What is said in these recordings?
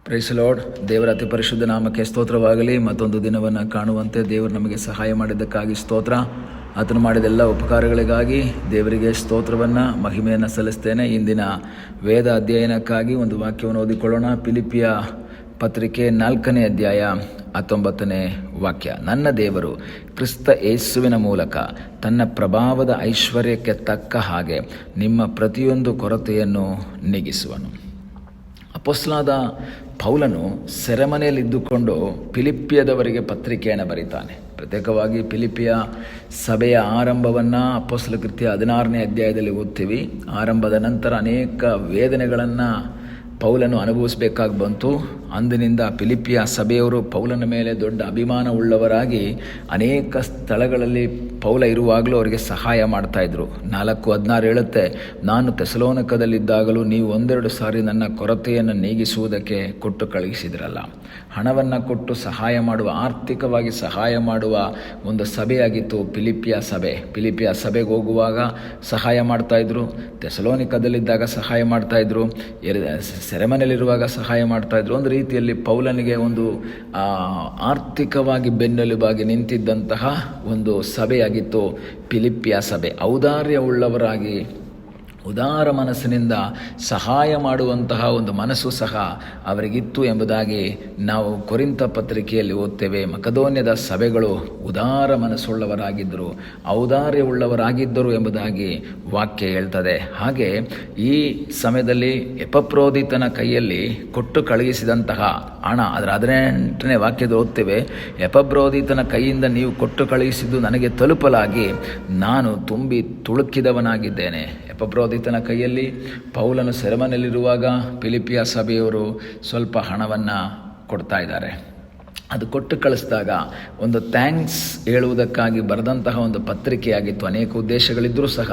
Price lord. ದೇವರ ಅತಿ ಪರಿಶುದ್ಧ ನಾಮಕ್ಕೆ ಸ್ತೋತ್ರವಾಗಲಿ. ಮತ್ತೊಂದು ದಿನವನ್ನು ಕಾಣುವಂತೆ ದೇವರು ನಮಗೆ ಸಹಾಯ ಮಾಡಿದ್ದಕ್ಕಾಗಿ ಸ್ತೋತ್ರ. ಆತನು ಮಾಡಿದೆಲ್ಲ ಉಪಕಾರಗಳಿಗಾಗಿ ದೇವರಿಗೆ ಸ್ತೋತ್ರವನ್ನು ಮಹಿಮೆಯನ್ನು ಸಲ್ಲಿಸ್ತೇನೆ. ಇಂದಿನ ವೇದ ಅಧ್ಯಯನಕ್ಕಾಗಿ ಒಂದು ವಾಕ್ಯವನ್ನು ಓದಿಕೊಳ್ಳೋಣ. ಫಿಲಿಪ್ಪಿಯ ಪತ್ರಿಕೆ 4ನೇ ಅಧ್ಯಾಯ 19ನೇ ವಾಕ್ಯ. ನನ್ನ ದೇವರು ಕ್ರಿಸ್ತ ಯೇಸುವಿನ ಮೂಲಕ ತನ್ನ ಪ್ರಭಾವದ ಐಶ್ವರ್ಯಕ್ಕೆ ತಕ್ಕ ಹಾಗೆ ನಿಮ್ಮ ಪ್ರತಿಯೊಂದು ಕೊರತೆಯನ್ನು ನೀಗಿಸುವನು. ಅಪೊಸ್ತಲನಾದ ಪೌಲನು ಸೆರೆಮನೆಯಲ್ಲಿದ್ದುಕೊಂಡು ಫಿಲಿಪ್ಪಿಯದವರಿಗೆ ಪತ್ರಿಕೆಯನ್ನು ಬರೀತಾನೆ. ಪ್ರತ್ಯೇಕವಾಗಿ ಫಿಲಿಪ್ಪಿಯ ಸಭೆಯ ಆರಂಭವನ್ನು ಅಪೊಸ್ತಲ ಕೃತ್ಯ 16ನೇ ಅಧ್ಯಾಯದಲ್ಲಿ ಓದ್ತೀವಿ. ಆರಂಭದ ನಂತರ ಅನೇಕ ವೇದನೆಗಳನ್ನು ಪೌಲನು ಅನುಭವಿಸಬೇಕಾಗಿ ಬಂತು. ಅಂದಿನಿಂದ ಫಿಲಿಪ್ಪಿಯ ಸಭೆಯವರು ಪೌಲನ ಮೇಲೆ ದೊಡ್ಡ ಅಭಿಮಾನ ಉಳ್ಳವರಾಗಿ ಅನೇಕ ಸ್ಥಳಗಳಲ್ಲಿ ಪೌಲ ಇರುವಾಗಲೂ ಅವರಿಗೆ ಸಹಾಯ ಮಾಡ್ತಾಯಿದ್ರು. 4:16 ಹೇಳುತ್ತೆ, ನಾನು ಥೆಸಲೋನಿಕದಲ್ಲಿದ್ದಾಗಲೂ ನೀವು 1-2 ಸಾರಿ ನನ್ನ ಕೊರತೆಯನ್ನು ನೀಗಿಸುವುದಕ್ಕೆ ಕೊಟ್ಟು ಕಳುಹಿಸಿದ್ರಲ್ಲ. ಹಣವನ್ನು ಕೊಟ್ಟು ಸಹಾಯ ಮಾಡುವ, ಆರ್ಥಿಕವಾಗಿ ಸಹಾಯ ಮಾಡುವ ಒಂದು ಸಭೆಯಾಗಿತ್ತು ಫಿಲಿಪ್ಪಿಯ ಸಭೆ. ಫಿಲಿಪ್ಪಿಯ ಸಭೆಗೆ ಹೋಗುವಾಗ ಸಹಾಯ ಮಾಡ್ತಾಯಿದ್ರು, ಥೆಸಲೋನಿಕದಲ್ಲಿದ್ದಾಗ ಸಹಾಯ ಮಾಡ್ತಾಯಿದ್ರು, ಸೆರೆಮನೆಯಲ್ಲಿರುವಾಗ ಸಹಾಯ ಮಾಡ್ತಾಯಿದ್ರು. ಒಂದು ರೀತಿಯಲ್ಲಿ ಪೌಲನಿಗೆ ಒಂದು ಆರ್ಥಿಕವಾಗಿ ಬೆನ್ನೆಲುಬಾಗಿ ನಿಂತಿದ್ದಂತಹ ಒಂದು ಸಭೆಯಾಗಿತ್ತು ಫಿಲಿಪ್ಪಿಯ ಸಭೆ. ಔದಾರ್ಯವುಳ್ಳವರಾಗಿ ಉದಾರ ಮನಸ್ಸಿನಿಂದ ಸಹಾಯ ಮಾಡುವಂತಹ ಒಂದು ಮನಸ್ಸು ಸಹ ಅವರಿಗಿತ್ತು ಎಂಬುದಾಗಿ ನಾವು ಕೊರಿಂಥ ಪತ್ರಿಕೆಯಲ್ಲಿ ಓದ್ತೇವೆ. ಮಕದೋನ್ಯದ ಸಭೆಗಳು ಉದಾರ ಮನಸ್ಸುಳ್ಳವರಾಗಿದ್ದರು, ಔದಾರ್ಯವುಳ್ಳವರಾಗಿದ್ದರು ಎಂಬುದಾಗಿ ವಾಕ್ಯ ಹೇಳ್ತದೆ. ಹಾಗೆ ಈ ಸಮಯದಲ್ಲಿ ಎಪಫ್ರೋದಿತನ ಕೈಯಲ್ಲಿ ಕೊಟ್ಟು ಕಳುಹಿಸಿದಂತಹ ಹಣ, ಅದರ 18ನೇ ವಾಕ್ಯದ ಓದ್ತೇವೆ. ಎಪಫ್ರೋದಿತನ ಕೈಯಿಂದ ನೀವು ಕೊಟ್ಟು ಕಳುಹಿಸಿದ್ದು ನನಗೆ ತಲುಪಲಾಗಿ ನಾನು ತುಂಬಿ ತುಳುಕಿದವನಾಗಿದ್ದೇನೆ. ಎಪಫ್ರೋದಿತನ ಕೈಯಲ್ಲಿ ಪೌಲನು ಸೆರೆಮನೆಯಲ್ಲಿರುವಾಗ ಫಿಲಿಪ್ಪಿಯ ಸಭೆಯವರು ಸ್ವಲ್ಪ ಹಣವನ್ನು ಕೊಡ್ತಾ ಇದ್ದಾರೆ. ಅದು ಕೊಟ್ಟು ಕಳಿಸಿದಾಗ ಒಂದು ಥ್ಯಾಂಕ್ಸ್ ಹೇಳುವುದಕ್ಕಾಗಿ ಬರೆದಂತಹ ಒಂದು ಪತ್ರಿಕೆಯಾಗಿತ್ತು. ಅನೇಕ ಉದ್ದೇಶಗಳಿದ್ದರೂ ಸಹ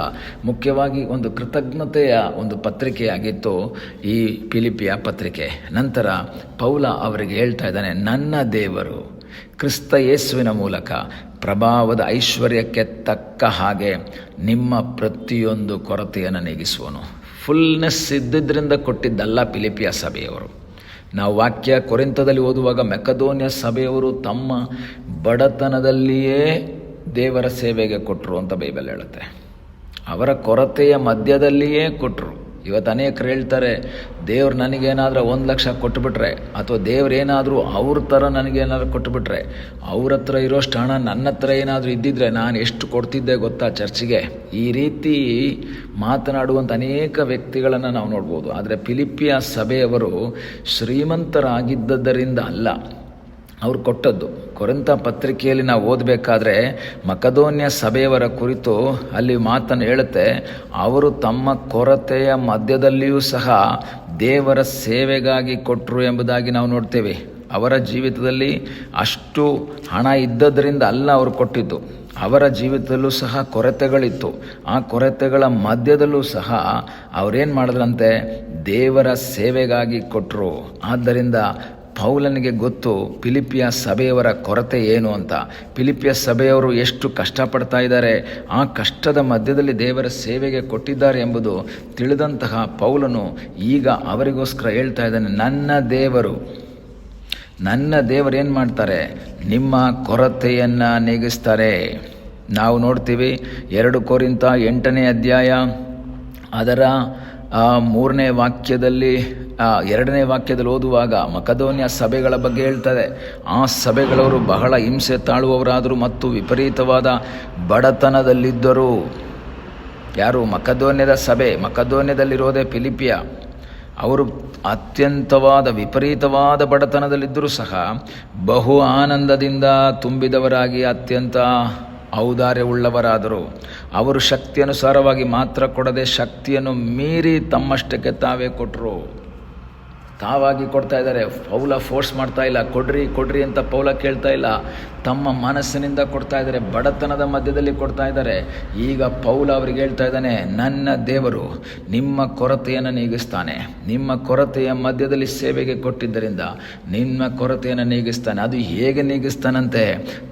ಮುಖ್ಯವಾಗಿ ಒಂದು ಕೃತಜ್ಞತೆಯ ಒಂದು ಪತ್ರಿಕೆಯಾಗಿತ್ತು ಈ ಫಿಲಿಪ್ಪಿಯ ಪತ್ರಿಕೆ. ನಂತರ ಪೌಲ ಅವರಿಗೆ ಹೇಳ್ತಾ ಇದ್ದಾನೆ, ನನ್ನ ದೇವರು ಕ್ರಿಸ್ತ ಯೇಸುವಿನ ಮೂಲಕ ಪ್ರಭಾವದ ಐಶ್ವರ್ಯಕ್ಕೆ ತಕ್ಕ ಹಾಗೆ ನಿಮ್ಮ ಪ್ರತಿಯೊಂದು ಕೊರತೆಯನ್ನು ನೀಗಿಸುವನು. ಫುಲ್ನೆಸ್ ಇದ್ದಿದ್ದರಿಂದ ಕೊಟ್ಟಿದ್ದಲ್ಲ ಫಿಲಿಪ್ಪಿಯ ಸಭೆಯವರು. ನಾವು ವಾಕ್ಯ ಕೊರಿಂಥದಲ್ಲಿ ಓದುವಾಗ ಮೆಕದೋನ್ಯ ಸಭೆಯವರು ತಮ್ಮ ಬಡತನದಲ್ಲಿಯೇ ದೇವರ ಸೇವೆಗೆ ಕೊಟ್ಟರು ಅಂತ ಬೈಬಲ್ ಹೇಳುತ್ತೆ. ಅವರ ಕೊರತೆಯ ಮಧ್ಯದಲ್ಲಿಯೇ ಕೊಟ್ಟರು. ಇವತ್ತು ಅನೇಕರು ಹೇಳ್ತಾರೆ, ದೇವ್ರು ನನಗೇನಾದರೂ 1 ಲಕ್ಷ ಕೊಟ್ಟುಬಿಟ್ರೆ, ಅಥವಾ ದೇವ್ರೇನಾದರೂ ಅವ್ರ ಥರ ನನಗೇನಾದ್ರು ಕೊಟ್ಟುಬಿಟ್ರೆ, ಅವ್ರ ಹತ್ರ ಇರೋಷ್ಟು ಹಣ ನನ್ನ ಹತ್ರ ಏನಾದರೂ ಇದ್ದಿದ್ರೆ ನಾನು ಎಷ್ಟು ಕೊಡ್ತಿದ್ದೆ ಗೊತ್ತಾ ಚರ್ಚಿಗೆ. ಈ ರೀತಿ ಮಾತನಾಡುವಂಥ ಅನೇಕ ವ್ಯಕ್ತಿಗಳನ್ನು ನಾವು ನೋಡ್ಬೋದು. ಆದರೆ ಫಿಲಿಪ್ಪಿಯ ಸಭೆಯವರು ಶ್ರೀಮಂತರಾಗಿದ್ದರಿಂದ ಅಲ್ಲ ಅವ್ರು ಕೊಟ್ಟದ್ದು. ಕೊರಿಂಥ ಪತ್ರಿಕೆಯಲ್ಲಿ ನಾವು ಓದಬೇಕಾದ್ರೆ ಮಕದೋನ್ಯ ಸಭೆಯವರ ಕುರಿತು ಅಲ್ಲಿ ಮಾತನ್ನು ಹೇಳುತ್ತೆ, ಅವರು ತಮ್ಮ ಕೊರತೆಯ ಮಧ್ಯದಲ್ಲಿಯೂ ಸಹ ದೇವರ ಸೇವೆಗಾಗಿ ಕೊಟ್ಟರು ಎಂಬುದಾಗಿ ನಾವು ನೋಡ್ತೇವೆ. ಅವರ ಜೀವಿತದಲ್ಲಿ ಅಷ್ಟು ಹಣ ಇದ್ದದರಿಂದ ಅಲ್ಲ ಅವರು ಕೊಟ್ಟಿದ್ದು. ಅವರ ಜೀವಿತದಲ್ಲೂ ಸಹ ಕೊರತೆಗಳಿತ್ತು. ಆ ಕೊರತೆಗಳ ಮಧ್ಯದಲ್ಲೂ ಸಹ ಅವರೇನು ಮಾಡಿದ್ರಂತೆ, ದೇವರ ಸೇವೆಗಾಗಿ ಕೊಟ್ಟರು. ಆದ್ದರಿಂದ ಪೌಲನಿಗೆ ಗೊತ್ತು ಫಿಲಿಪ್ಪಿಯ ಸಭೆಯವರ ಕೊರತೆ ಏನು ಅಂತ. ಫಿಲಿಪ್ಪಿಯ ಸಭೆಯವರು ಎಷ್ಟು ಕಷ್ಟಪಡ್ತಾ ಇದ್ದಾರೆ, ಆ ಕಷ್ಟದ ಮಧ್ಯದಲ್ಲಿ ದೇವರ ಸೇವೆಗೆ ಕೊಟ್ಟಿದ್ದಾರೆ ಎಂಬುದು ತಿಳಿದಂತಹ ಪೌಲನು ಈಗ ಅವರಿಗೋಸ್ಕರ ಹೇಳ್ತಾ ಇದ್ದಾನೆ, ನನ್ನ ದೇವರು ಏನು ಮಾಡ್ತಾರೆ, ನಿಮ್ಮ ಕೊರತೆಯನ್ನು ನೀಗಿಸ್ತಾರೆ. ನಾವು ನೋಡ್ತೀವಿ 2 ಕೊರಿಂಥ 8ನೇ ಅಧ್ಯಾಯ ಅದರ 3ನೇ ವಾಕ್ಯದಲ್ಲಿ 2ನೇ ವಾಕ್ಯದಲ್ಲಿ ಓದುವಾಗ ಮಕದೋನ್ಯ ಸಭೆಗಳ ಬಗ್ಗೆ ಹೇಳ್ತದೆ. ಆ ಸಭೆಗಳವರು ಬಹಳ ಹಿಂಸೆ ತಾಳುವವರಾದರು ಮತ್ತು ವಿಪರೀತವಾದ ಬಡತನದಲ್ಲಿದ್ದರು. ಯಾರು? ಮಕದೋನ್ಯದ ಸಭೆ. ಮಕದೋನ್ಯದಲ್ಲಿರೋದೇ ಫಿಲಿಪ್ಪಿಯ. ಅವರು ಅತ್ಯಂತವಾದ ವಿಪರೀತವಾದ ಬಡತನದಲ್ಲಿದ್ದರೂ ಸಹ ಬಹು ಆನಂದದಿಂದ ತುಂಬಿದವರಾಗಿ ಅತ್ಯಂತ ಔದಾರ್ಯವುಳ್ಳವರಾದರು. ಅವರು ಶಕ್ತಿ ಅನುಸಾರವಾಗಿ ಮಾತ್ರ ಕೊಡದೆ ಶಕ್ತಿಯನ್ನು ಮೀರಿ ತಮ್ಮಷ್ಟಕ್ಕೆ ತಾವೇ ಕೊಟ್ಟರು. ತಾವಾಗಿ ಕೊಡ್ತಾ ಇದ್ದಾರೆ. ಪೌಲ ಫೋರ್ಸ್ ಮಾಡ್ತಾ ಇಲ್ಲ, ಕೊಡ್ರಿ ಅಂತ ಪೌಲ ಕೇಳ್ತಾ ಇಲ್ಲ. ತಮ್ಮ ಮನಸ್ಸಿನಿಂದ ಕೊಡ್ತಾ ಇದ್ದಾರೆ, ಬಡತನದ ಮಧ್ಯದಲ್ಲಿ ಕೊಡ್ತಾ ಇದ್ದಾರೆ. ಈಗ ಪೌಲ ಅವರಿಗೆ ಹೇಳ್ತಾ ಇದ್ದಾನೆ, ನನ್ನ ದೇವರು ನಿಮ್ಮ ಕೊರತೆಯನ್ನು ನೀಗಿಸ್ತಾನೆ. ನಿಮ್ಮ ಕೊರತೆಯ ಮಧ್ಯದಲ್ಲಿ ಸೇವೆಗೆ ಕೊಟ್ಟಿದ್ದರಿಂದ ನಿಮ್ಮ ಕೊರತೆಯನ್ನು ನೀಗಿಸ್ತಾನೆ. ಅದು ಹೇಗೆ ನೀಗಿಸ್ತಾನಂತೆ?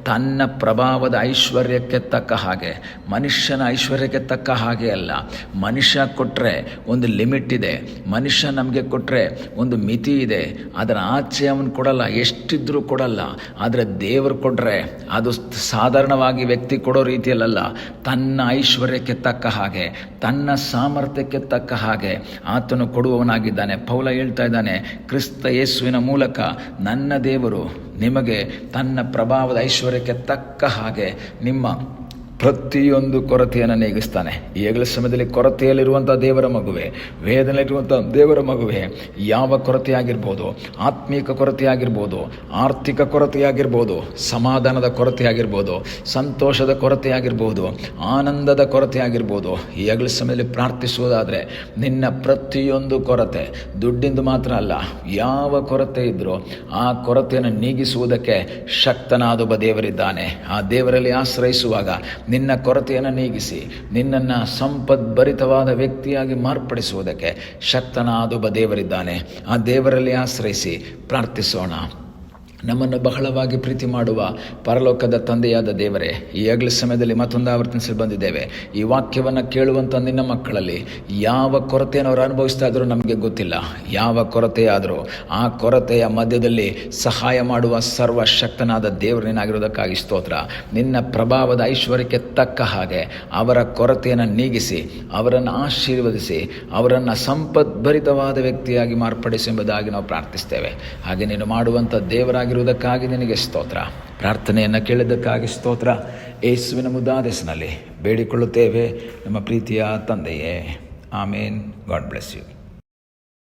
ತನ್ನ ಪ್ರಭಾವದ ಐಶ್ವರ್ಯಕ್ಕೆ ತಕ್ಕ ಹಾಗೆ. ಮನುಷ್ಯನ ಐಶ್ವರ್ಯಕ್ಕೆ ತಕ್ಕ ಹಾಗೆ ಅಲ್ಲ. ಮನುಷ್ಯ ಕೊಟ್ಟರೆ ಒಂದು ಲಿಮಿಟ್ ಇದೆ, ಮನುಷ್ಯ ನಮಗೆ ಕೊಟ್ಟರೆ ಒಂದು ಮಿತಿ ಇದೆ, ಅದರ ಆಚೆ ಅವನು ಕೊಡಲ್ಲ, ಎಷ್ಟಿದ್ರೂ ಕೊಡಲ್ಲ. ಆದರೆ ದೇವರು ಕೊಟ್ಟರೆ ಅದು ಸಾಧಾರಣವಾಗಿ ವ್ಯಕ್ತಿ ಕೊಡೋ ರೀತಿಯಲ್ಲ, ತನ್ನ ಐಶ್ವರ್ಯಕ್ಕೆ ತಕ್ಕ ಹಾಗೆ, ತನ್ನ ಸಾಮರ್ಥ್ಯಕ್ಕೆ ತಕ್ಕ ಹಾಗೆ ಆತನು ಕೊಡುವವನಾಗಿದ್ದಾನೆ. ಪೌಲ ಹೇಳ್ತಾ ಇದ್ದಾನೆ, ಕ್ರಿಸ್ತ ಯೇಸುವಿನ ಮೂಲಕ ನನ್ನ ದೇವರು ನಿಮಗೆ ತನ್ನ ಪ್ರಭಾವದ ಐಶ್ವರ್ಯಕ್ಕೆ ತಕ್ಕ ಹಾಗೆ ನಿಮ್ಮ ಪ್ರತಿಯೊಂದು ಕೊರತೆಯನ್ನು ನೀಗಿಸ್ತಾನೆ. ಈಗಲ ಸಮಯದಲ್ಲಿ ಕೊರತೆಯಲ್ಲಿರುವಂಥ ದೇವರ ಮಗುವೆ, ವೇದನೆಯಲ್ಲಿರುವಂಥ ದೇವರ ಮಗುವೆ, ಯಾವ ಕೊರತೆಯಾಗಿರ್ಬೋದು, ಆತ್ಮೀಕ ಕೊರತೆಯಾಗಿರ್ಬೋದು, ಆರ್ಥಿಕ ಕೊರತೆಯಾಗಿರ್ಬೋದು, ಸಮಾಧಾನದ ಕೊರತೆಯಾಗಿರ್ಬೋದು, ಸಂತೋಷದ ಕೊರತೆಯಾಗಿರ್ಬೋದು, ಆನಂದದ ಕೊರತೆಯಾಗಿರ್ಬೋದು, ಈಗಲ ಸಮಯದಲ್ಲಿ ಪ್ರಾರ್ಥಿಸುವುದಾದರೆ ನಿನ್ನ ಪ್ರತಿಯೊಂದು ಕೊರತೆ, ದುಡ್ಡಿಂದು ಮಾತ್ರ ಅಲ್ಲ, ಯಾವ ಕೊರತೆ ಇದ್ದರೂ ಆ ಕೊರತೆಯನ್ನು ನೀಗಿಸುವುದಕ್ಕೆ ಶಕ್ತನಾದೊಬ್ಬ ದೇವರಿದ್ದಾನೆ. ಆ ದೇವರಲ್ಲಿ ಆಶ್ರಯಿಸುವಾಗ ನಿನ್ನ ಕೊರತೆಯನ್ನು ನೀಗಿಸಿ ನಿನ್ನನ್ನು ಸಂಪದ್ಭರಿತವಾದ ವ್ಯಕ್ತಿಯಾಗಿ ಮಾರ್ಪಡಿಸುವುದಕ್ಕೆ ಶಕ್ತನಾದೊಬ್ಬ ದೇವರಿದ್ದಾನೆ. ಆ ದೇವರಲ್ಲಿ ಆಶ್ರಯಿಸಿ ಪ್ರಾರ್ಥಿಸೋಣ. ನಮ್ಮನ್ನು ಬಹಳವಾಗಿ ಪ್ರೀತಿ ಮಾಡುವ ಪರಲೋಕದ ತಂದೆಯಾದ ದೇವರೇ, ಈ ಹಗಲ ಸಮಯದಲ್ಲಿ ಮತ್ತೊಂದು ಆವರ್ತಿಸಿ ಬಂದಿದ್ದೇವೆ. ಈ ವಾಕ್ಯವನ್ನು ಕೇಳುವಂಥ ನಿನ್ನ ಮಕ್ಕಳಲ್ಲಿ ಯಾವ ಕೊರತೆಯನ್ನು ಅವರು ಅನುಭವಿಸ್ತಾ ಇದ್ರೂ ನಮಗೆ ಗೊತ್ತಿಲ್ಲ. ಯಾವ ಕೊರತೆಯಾದರೂ ಆ ಕೊರತೆಯ ಮಧ್ಯದಲ್ಲಿ ಸಹಾಯ ಮಾಡುವ ಸರ್ವಶಕ್ತನಾದ ದೇವರನ್ನಾಗಿರೋದಕ್ಕಾಗಿ ಸ್ತೋತ್ರ. ನಿನ್ನ ಪ್ರಭಾವದ ಐಶ್ವರ್ಯಕ್ಕೆ ತಕ್ಕ ಹಾಗೆ ಅವರ ಕೊರತೆಯನ್ನು ನೀಗಿಸಿ, ಅವರನ್ನು ಆಶೀರ್ವದಿಸಿ, ಅವರನ್ನು ಸಂಪದ್ಭರಿತವಾದ ವ್ಯಕ್ತಿಯಾಗಿ ಮಾರ್ಪಡಿಸಿ ಎಂಬುದಾಗಿ ನಾವು ಪ್ರಾರ್ಥಿಸ್ತೇವೆ. ಹಾಗೆ ನೀನು ಮಾಡುವಂಥ ದೇವರಾಗಿರುವುದಕ್ಕಾಗಿ ನಿನಗೆ ಸ್ತೋತ್ರ. ಪ್ರಾರ್ಥನೆಯನ್ನು ಕೇಳಿದ್ದಕ್ಕಾಗಿ ಸ್ತೋತ್ರ. ಯೇಸುವಿನ ಮುದ್ದಾದ ಹೆಸರಿನಲ್ಲಿ ಬೇಡಿಕೊಳ್ಳುತ್ತೇವೆ ನಮ್ಮ ಪ್ರೀತಿಯ ತಂದೆಯೇ, ಆಮೇನ್. God bless you.